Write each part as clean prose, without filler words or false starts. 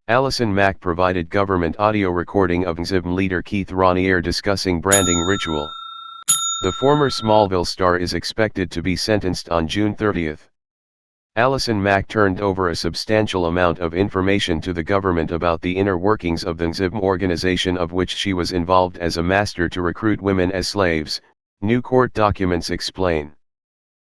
Allison Mack provided government audio recording of NXIVM leader Keith Raniere discussing branding ritual. The former Smallville star is expected to be sentenced on June 30. Allison Mack turned over a substantial amount of information to the government about the inner workings of the NXIVM organization of which she was involved as a master to recruit women as slaves, new court documents explain.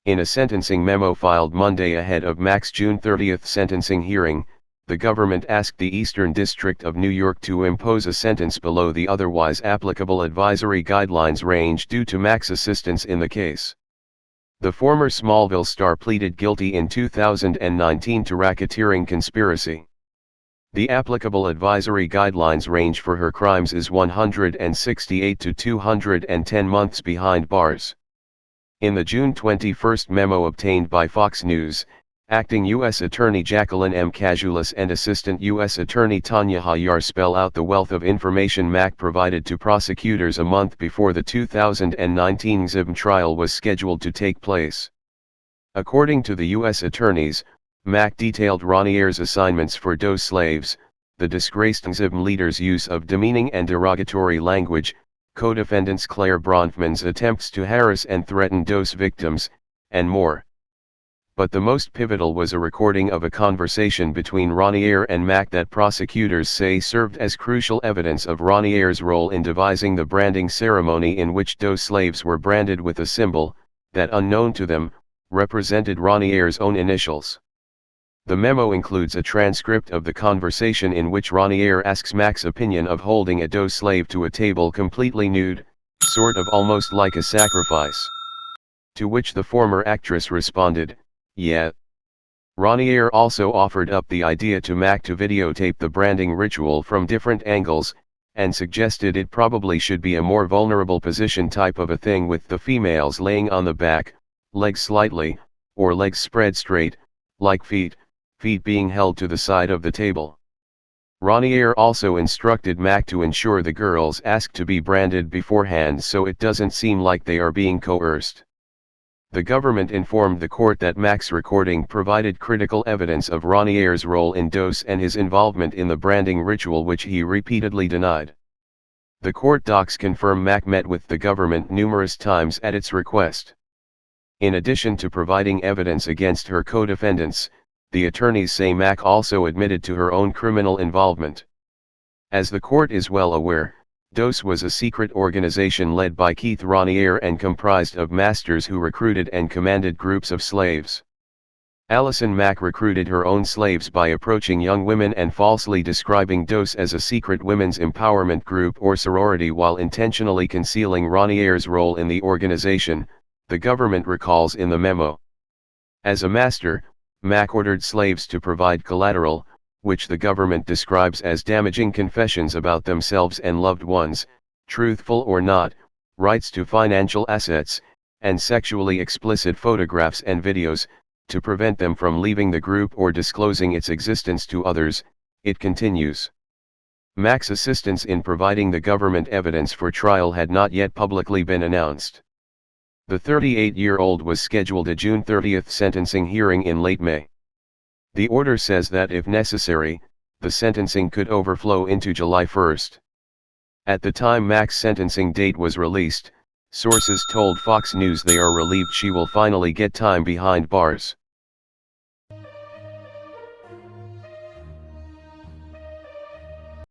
In a sentencing memo filed Monday ahead of Mack's June 30 sentencing hearing, the government asked the Eastern District of New York to impose a sentence below the otherwise applicable advisory guidelines range due to Mack's assistance in the case. The former Smallville star pleaded guilty in 2019 to racketeering conspiracy. The applicable advisory guidelines range for her crimes is 168 to 210 months behind bars. In the June 21 memo obtained by Fox News, Acting U.S. Attorney Jacqueline M. Cazulis and Assistant U.S. Attorney Tanya Hayar spell out the wealth of information Mack provided to prosecutors a month before the 2019 NXIVM trial was scheduled to take place. According to the U.S. attorneys, Mack detailed Raniere's assignments for DOS slaves, the disgraced NXIVM leader's use of demeaning and derogatory language, co-defendants Claire Bronfman's attempts to harass and threaten DOS victims, and more. But the most pivotal was a recording of a conversation between Raniere and Mack that prosecutors say served as crucial evidence of Raniere's role in devising the branding ceremony in which DOS slaves were branded with a symbol, that unknown to them, represented Raniere's own initials. The memo includes a transcript of the conversation in which Raniere asks Mack's opinion of holding a DOS slave to a table completely nude, sort of almost like a sacrifice. To which the former actress responded, "Yeah." Raniere also offered up the idea to Mack to videotape the branding ritual from different angles, and suggested it probably should be a more vulnerable position type of a thing with the females laying on the back, legs slightly, or legs spread straight, like feet being held to the side of the table. Raniere also instructed Mack to ensure the girls asked to be branded beforehand so it doesn't seem like they are being coerced. The government informed the court that Mack's recording provided critical evidence of Raniere's role in DOS and his involvement in the branding ritual, which he repeatedly denied. The court docs confirm Mack met with the government numerous times at its request. In addition to providing evidence against her co-defendants, the attorneys say Mack also admitted to her own criminal involvement. As the court is well aware, DOS was a secret organization led by Keith Raniere and comprised of masters who recruited and commanded groups of slaves. Allison Mack recruited her own slaves by approaching young women and falsely describing DOS as a secret women's empowerment group or sorority while intentionally concealing Raniere's role in the organization, the government recalls in the memo. As a master, Mack ordered slaves to provide collateral, which the government describes as damaging confessions about themselves and loved ones, truthful or not, rights to financial assets, and sexually explicit photographs and videos, to prevent them from leaving the group or disclosing its existence to others, it continues. Mack's assistance in providing the government evidence for trial had not yet publicly been announced. The 38-year-old was scheduled a June 30 sentencing hearing in late May. The order says that if necessary, the sentencing could overflow into July 1. At the time Mack's sentencing date was released, sources told Fox News they are relieved she will finally get time behind bars.